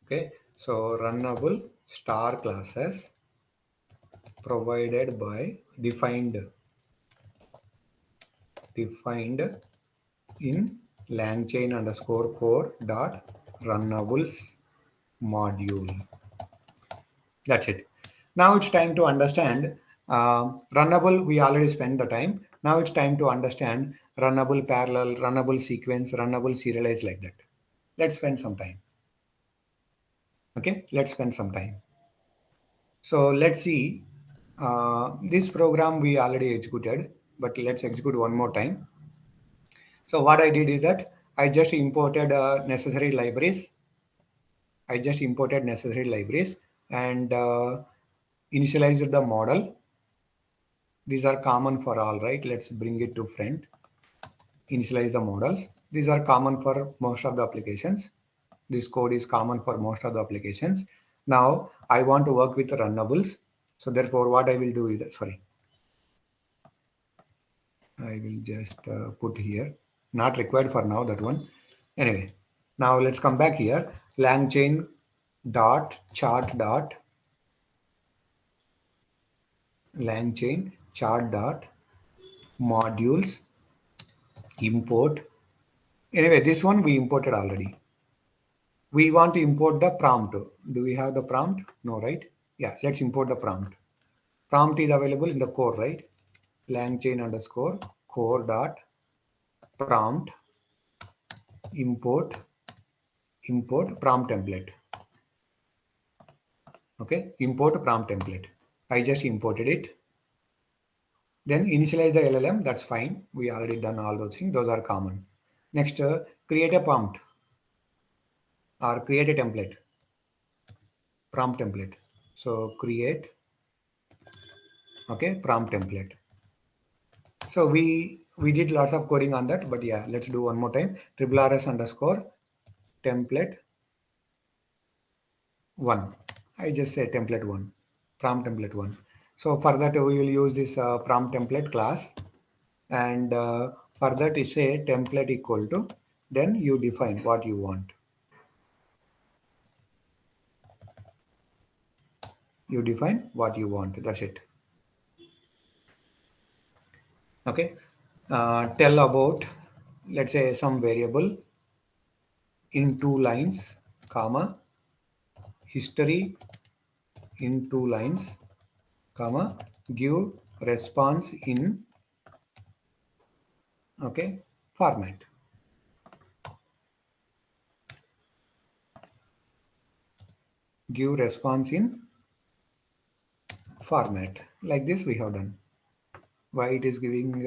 A: Okay, so runnable star classes provided by defined in LangChain underscore core dot runnables module. That's it. Now it's time to understand runnable. We already spent the time. Now it's time to understand runnable parallel, runnable sequence, runnable serialize, like that. Let's spend some time. Okay, let's spend some time. So let's see. This program we already executed, but let's execute one more time. So what I did is that I just imported necessary libraries. And initialized the model. These are common for all, right? Let's bring it to front. Initialize the models. These are common for most of the applications. This code is common for most of the applications. Now I want to work with the runnables. So therefore what I will do is, sorry, I will just put here, not required for now, that one. Anyway, now let's come back here. LangChain dot chart dot LangChain chart dot modules import. Anyway, this one we imported already. We want to import the prompt. Do we have the prompt? No, right? Yeah, let's import the prompt. Prompt is available in the core, right? LangChain underscore core dot prompt import prompt template. Okay, import prompt template. I just imported it. Then initialize the LLM. That's fine. We already done all those things. Those are common. Next, create a prompt or create a template. Prompt template. So create. Okay, prompt template. So we did lots of coding on that, but yeah, let's do one more time. RRRS underscore template 1. I just say template 1, prompt template 1. So for that we will use this prompt template class, and for that you say template equal to, then you define what you want. You define what you want. That's it. Okay. Tell about, let's say, some variable in 2 lines, comma, history in 2 lines, comma, give response in, okay, format. Give response in format. Like this we have done. Why it is giving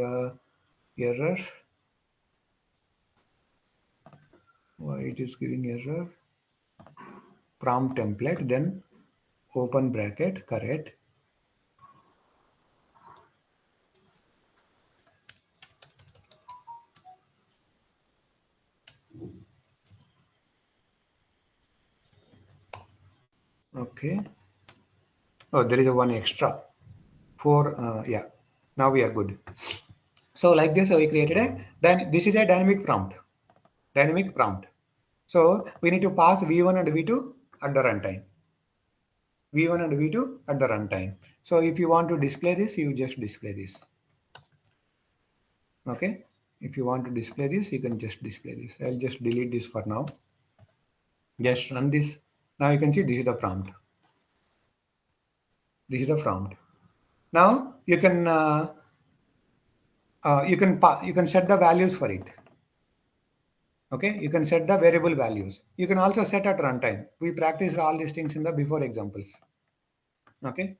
A: error? Why it is giving error? Prompt template, then open bracket, correct. Okay. Oh, there is a one extra. Yeah. Now we are good. So like this, we created this is a dynamic prompt. Dynamic prompt. So we need to pass V1 and V2 at the runtime. V1 and V2 at the runtime. So if you want to display this, you just display this. Okay. If you want to display this, you can just display this. I'll just delete this for now. Just run this. Now you can see this is the prompt. This is the prompt. Now you can you can set the values for it. Okay, you can set the variable values. You can also set at runtime. We practiced all these things in the before examples. Okay,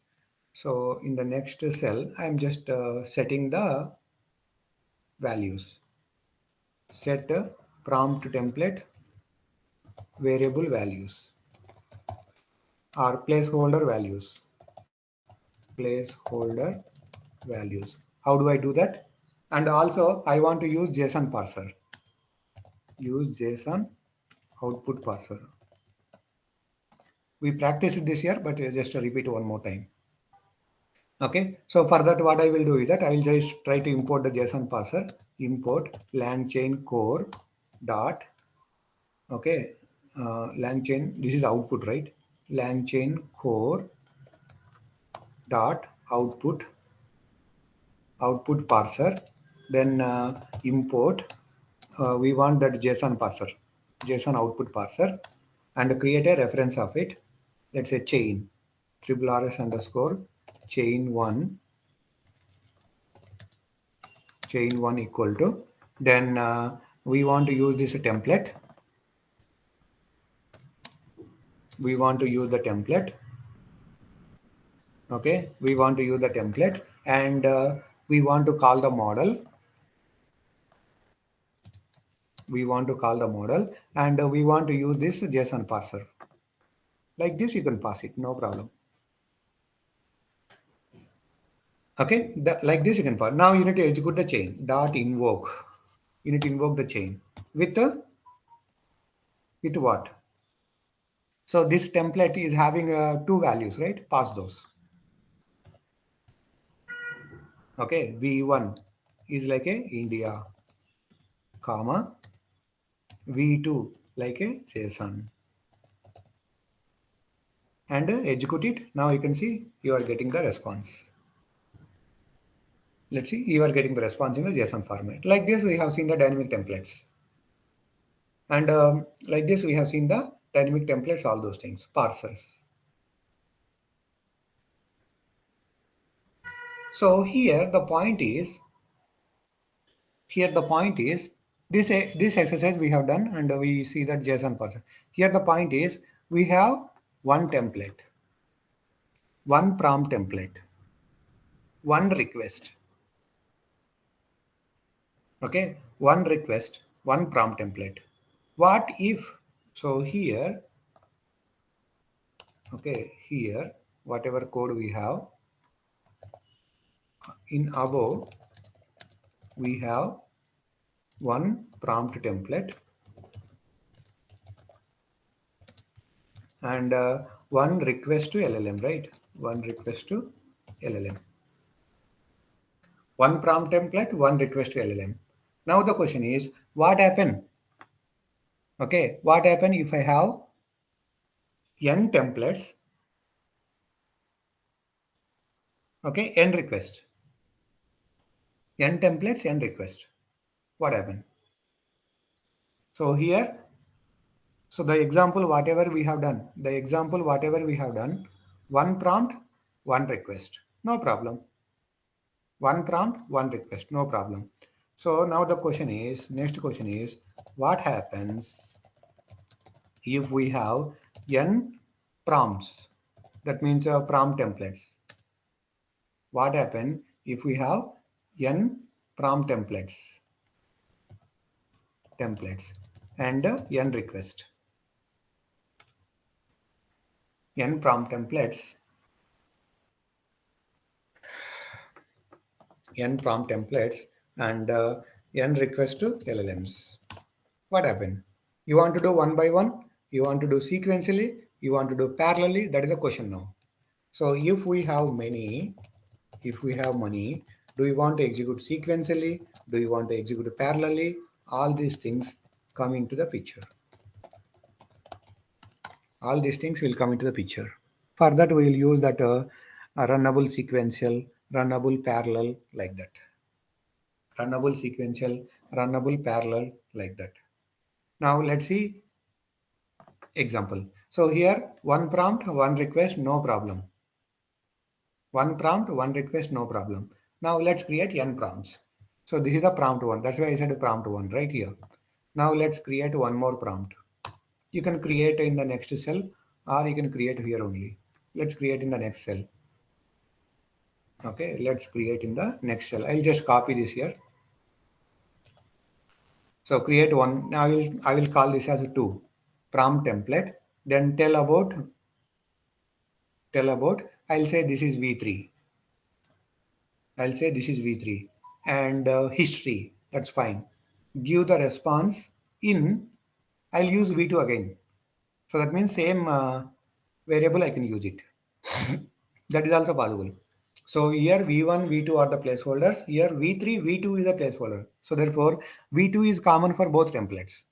A: so in the next cell, I'm just setting the values. Set prompt template variable values or placeholder values. Placeholder values. How do I do that? And also, I want to use JSON parser. Use JSON output parser. We practiced this here, but just to repeat one more time. Okay, so for that, what I will do is that I will just try to import the JSON parser. Import LangChain core dot. Okay, LangChain. This is output, right? LangChain core dot output parser. Then import. We want that JSON parser, JSON output parser, and create a reference of it. Let's say chain RRRS underscore chain one equal to. Then we want to use this template. We want to use the template. Okay, we want to use the template, and we want to call the model. We want to call the model, and we want to use this JSON parser. Like this, you can pass it, no problem. Okay, like this you can pass. Now you need to execute the chain dot invoke. You need to invoke the chain with what? So this template is having two values, right? Pass those. Okay, V1 is like a India, comma, V2 like a JSON. And execute it. Now you can see you are getting the response. Let's see, you are getting the response in the JSON format. Like this, we have seen the dynamic templates. And like this, we have seen the dynamic templates, all those things, parsers. So here the point is, this exercise we have done, and we see that JSON parser. Here the point is, we have one template, one prompt template, one request. Okay, one request, one prompt template. What if, so here, okay, here, whatever code we have, in above, we have one prompt template and one request to LLM, right? One request to LLM. One prompt template, one request to LLM. Now the question is, what happen? Okay, what happen if I have n templates Okay, n request, n templates, n request. What happened? So here, so the example whatever we have done, one prompt, one request, no problem. One prompt, one request, no problem. So now the next question is, what happens if we have n prompts? That means prompt templates. What happens if we have n prompt templates and n request? N prompt templates, and n request to LLMs. What happened? You want to do one by one? You want to do sequentially? You want to do parallelly? That is the question now. So if we have many, do you want to execute sequentially? Do you want to execute parallelly? All these things come into the picture. All these things will come into the picture. For that, we will use that runnable sequential, runnable parallel, like that. Runnable sequential, runnable parallel, like that. Now let's see example. So here, one prompt, one request, no problem. One prompt, one request, no problem. Now let's create n prompts. So this is the prompt one. That's why I said prompt one right here. Now let's create one more prompt. You can create in the next cell, or you can create here only. Let's create in the next cell. Okay, let's create in the next cell. I'll just copy this here. So create one. Now I will call this as a 2 prompt template. Then tell about. I'll say this is V3. And history. That's fine. Give the response in. I'll use V2 again. So that means same variable I can use it. That is also possible. So here V1, V2 are the placeholders. Here V3, V2 is a placeholder. So therefore V2 is common for both templates.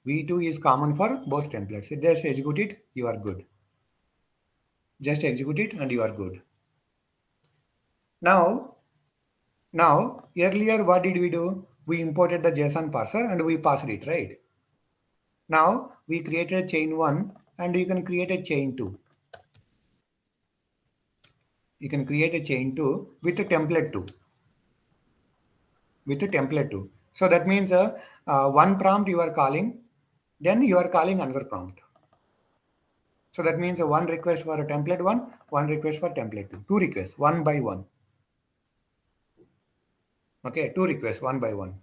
A: V2 is common for both templates. Just execute it, you are good. Just execute it and you are good. Now earlier what did we do? We imported the JSON parser and we passed it, right? Now we created a chain 1 and you can create a chain 2. You can create a chain 2 with a template 2. So that means one prompt you are calling, then you are calling another prompt. So that means one request for a template 1, one request for template 2. Two requests, one by one. Okay, two requests, one by one.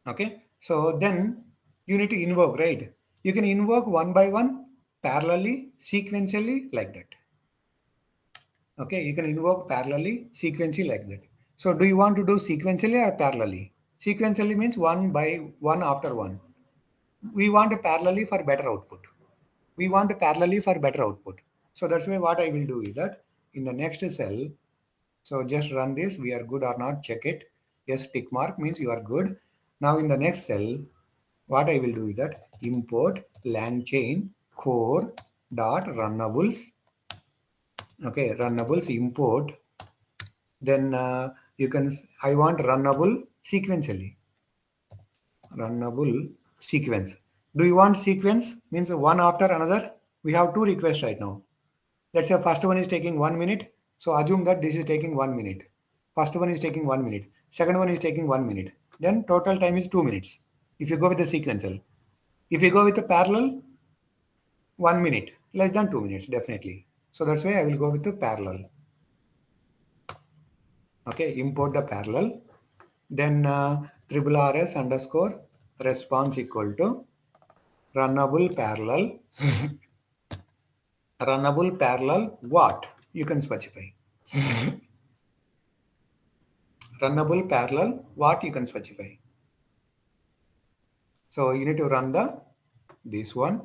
A: Okay, so then you need to invoke, right? You can invoke one by one, parallelly, sequentially, like that. Okay, you can invoke parallelly, sequentially, like that. So do you want to do sequentially or parallelly? Sequentially means one by one after one. We want a parallelly for better output. So that's why what I will do is that in the next cell, so just run this, we are good or not, check it. Yes, tick mark means you are good. Now in the next cell, what I will do is that import LangChain core dot runnables. Okay, runnables import. Then I want runnable sequentially. Runnable sequence. Do you want sequence? Means one after another. We have two requests right now. Let's say first one is taking 1 minute. So assume that this is taking 1 minute. First one is taking 1 minute. Second one is taking 1 minute. Then total time is 2 minutes. If you go with the sequential. If you go with the parallel, 1 minute, less than 2 minutes, definitely. So that's why I will go with the parallel. Okay, import the parallel. Then RRRS underscore response equal to runnable parallel. Runnable parallel what? You can specify. Runnable parallel what you can specify. So you need to run this one.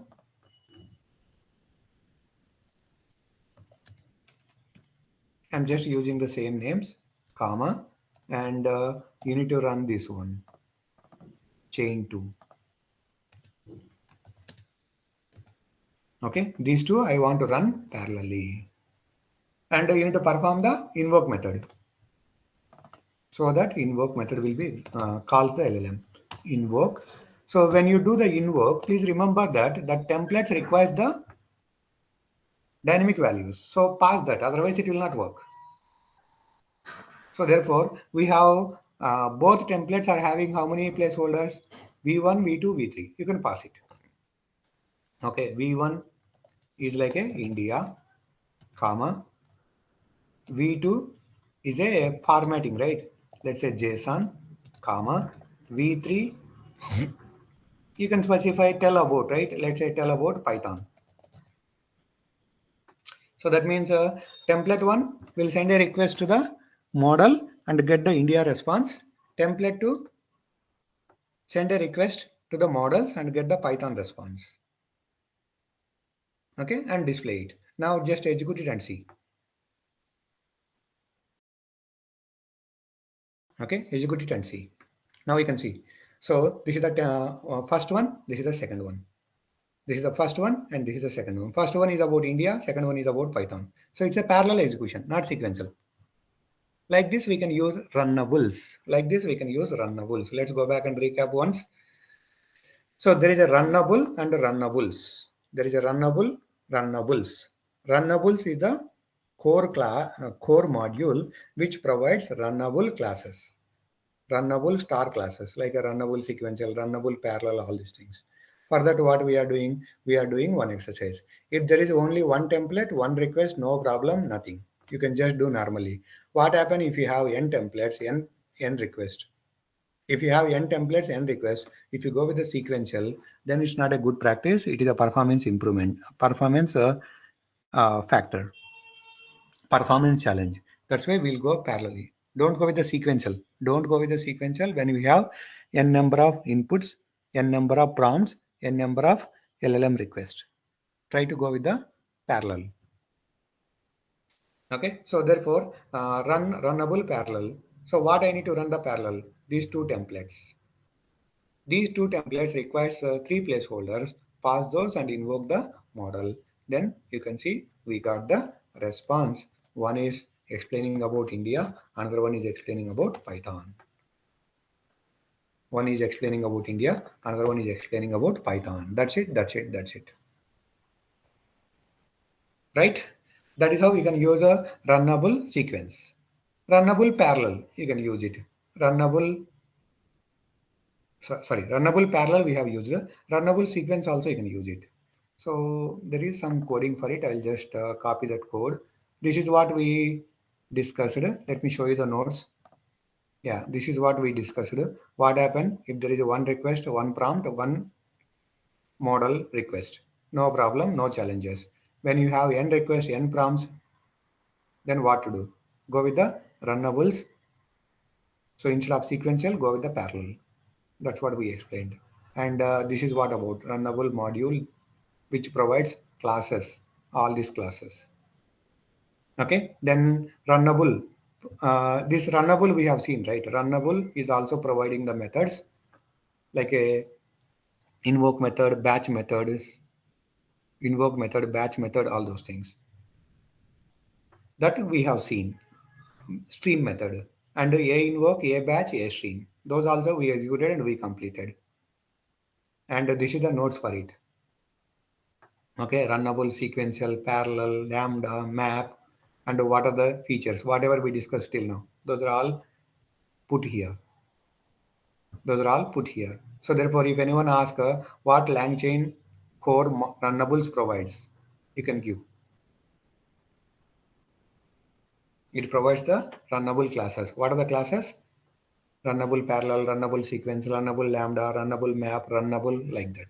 A: I'm just using the same names, comma, and you need to run this one, chain 2. Okay, these two I want to run parallelly. And you need to perform the invoke method. So that invoke method will be calls the LLM. Invoke. So when you do the invoke, please remember that the templates requires the dynamic values. So pass that, otherwise it will not work. So therefore, we have both templates are having how many placeholders? V1, V2, V3. You can pass it. Okay, V1 is like a India, comma. V2 is a formatting, right? Let's say JSON, comma. V3, you can specify tell about, right? Let's say tell about Python. So that means template 1 will send a request to the model and get the India response. Template 2 send a request to the models and get the Python response. Okay, and display it. Now just execute it and see. Okay, execute it and see. Now we can see. So this is the first one, this is the second one. This is the first one and this is the second one. First one is about India, second one is about Python. So it's a parallel execution, not sequential. Like this, we can use runnables. Like this, we can use runnables. Let's go back and recap once. So there is a runnable and a runnables. There is a runnable, runnables. Runnables is the core module which provides runnable classes, runnable star classes like a runnable sequential, runnable parallel, all these things. For that, what we are doing? We are doing one exercise. If there is only one template, one request, no problem, nothing. You can just do normally. What happens if you have n templates, n request? If you have n templates, n requests, if you go with the sequential, then it's not a good practice. It is a performance improvement, performance factor, performance challenge. That's why we'll go parallelly. Don't go with the sequential. Don't go with the sequential when we have n number of inputs, n number of prompts, n number of LLM requests. Try to go with the parallel. Okay, so therefore runnable parallel. So what I need to run the parallel? These two templates. These two templates requires 3 placeholders. Pass those and invoke the model. Then you can see we got the response. One is explaining about India, another one is explaining about Python. One is explaining about India, another one is explaining about Python. That's it, that's it, that's it. Right? That is how we can use a runnable sequence. Runnable parallel, you can use it. Runnable parallel we have used. Runnable sequence also you can use it. So there is some coding for it. I'll just copy that code. This is what we discussed. Let me show you the notes. Yeah, this is what we discussed. What happened if there is one request, one prompt, one model request? No problem, no challenges. When you have n requests, n prompts, then what to do? Go with the runnables. So instead of sequential, go with the parallel. That's what we explained. And this is what about runnable module, which provides classes, all these classes. Okay, then runnable. This runnable we have seen, right? Runnable is also providing the methods like a invoke method, batch methods, invoke method, batch method, all those things. That we have seen. Stream method and a invoke, a batch, a stream. Those also we executed and we completed. And this is the notes for it. Okay, runnable, sequential, parallel, lambda, map, and what are the features, whatever we discussed till now. Those are all put here. Those are all put here. So therefore, if anyone asks what LangChain core runnables provides, you can give. It provides the runnable classes. What are the classes? Runnable parallel, runnable sequence, runnable lambda, runnable map, runnable like that,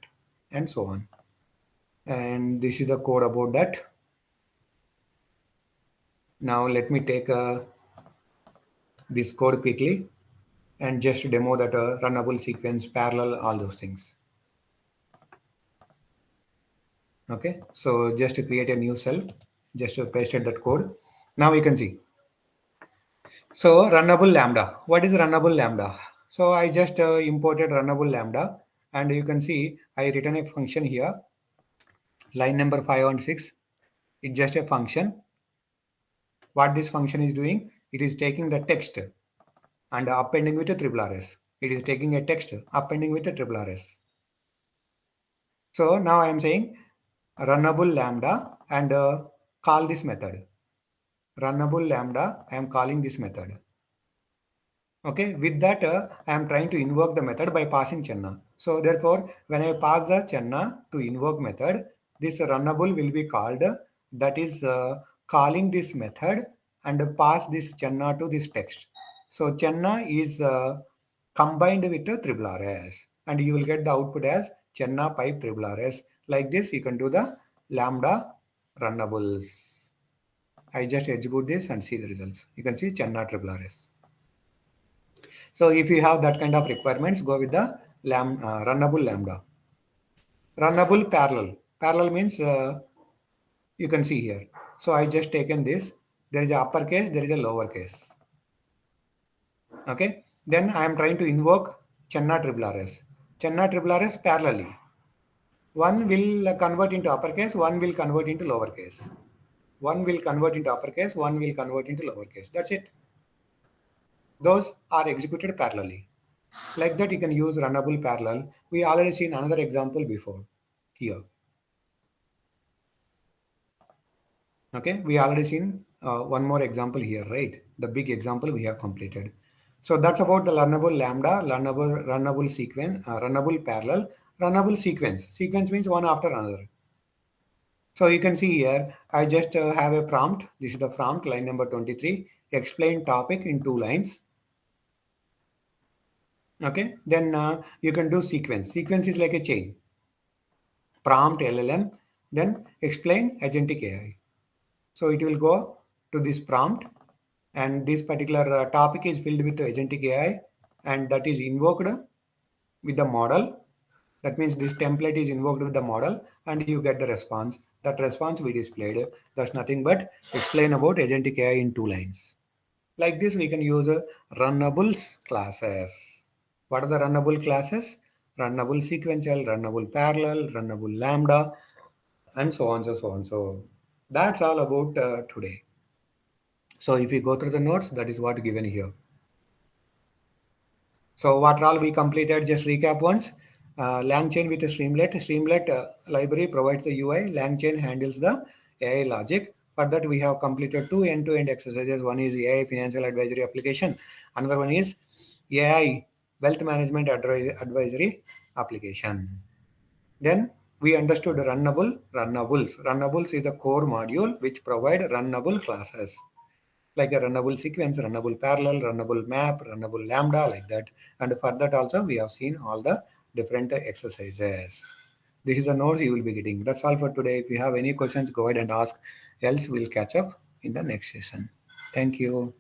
A: and so on. And this is the code about that. Now let me take this code quickly and just demo that runnable sequence, parallel, all those things. Okay, so just to create a new cell, just to paste that code. Now we can see. So runnable lambda. What is runnable lambda? So I just imported runnable lambda, and you can see I written a function here. Line number 5 and 6, it's just a function. What this function is doing, it is taking the text and appending with a RRRS. It is taking a text, appending with a RRRS. So now I am saying runnable lambda and call this method. Runnable lambda, I am calling this method. Okay, with that I am trying to invoke the method by passing Chenna. So therefore, when I pass the Chenna to invoke method, this runnable will be called. That is calling this method and pass this Chenna to this text. So Chenna is combined with the RRRS, and you will get the output as Chenna pipe RRRS. Like this, you can do the lambda runnables. I just execute this and see the results. You can see Chenna RRRS. So if you have that kind of requirements, go with the runnable lambda. Runnable parallel. Parallel means you can see here. So I just taken this. There is a uppercase, there is a lowercase. Okay. Then I am trying to invoke Chenna RRRS. Chenna RRRS parallelly. One will convert into uppercase, one will convert into lowercase. One will convert into uppercase, one will convert into lowercase. That's it. Those are executed parallelly. Like that, you can use runnable parallel. We already seen another example before here. Okay, we already seen one more example here, right? The big example we have completed. So that's about the learnable lambda, runnable sequence, runnable parallel, runnable sequence. Sequence means one after another. So you can see here, I just have a prompt. This is the prompt, line number 23. Explain topic in 2 lines. Okay, then you can do sequence. Sequence is like a chain. Prompt LLM, then explain agentic AI. So it will go to this prompt, and this particular topic is filled with agentic AI, and that is invoked with the model. That means this template is invoked with the model, and you get the response. That response we displayed. That's nothing but explain about agentic AI in 2 lines. Like this, we can use runnables classes. What are the runnable classes? Runnable sequential, runnable parallel, runnable lambda, and so on, so on. So that's all about today. So if you go through the notes, that is what given here. So what all we completed, just recap once. LangChain with a Streamlit. Streamlit library provides the UI. LangChain handles the AI logic. For that, we have completed 2 end-to-end exercises. One is AI financial advisory application. Another one is AI wealth management advisory application. Then we understood runnables. Runnables is the core module which provide runnable classes, like a runnable sequence, runnable parallel, runnable map, runnable lambda, like that. And for that also, we have seen all the different exercises. This is the notes you will be getting. That's all for today. If you have any questions, go ahead and ask. Else, we'll catch up in the next session. Thank you.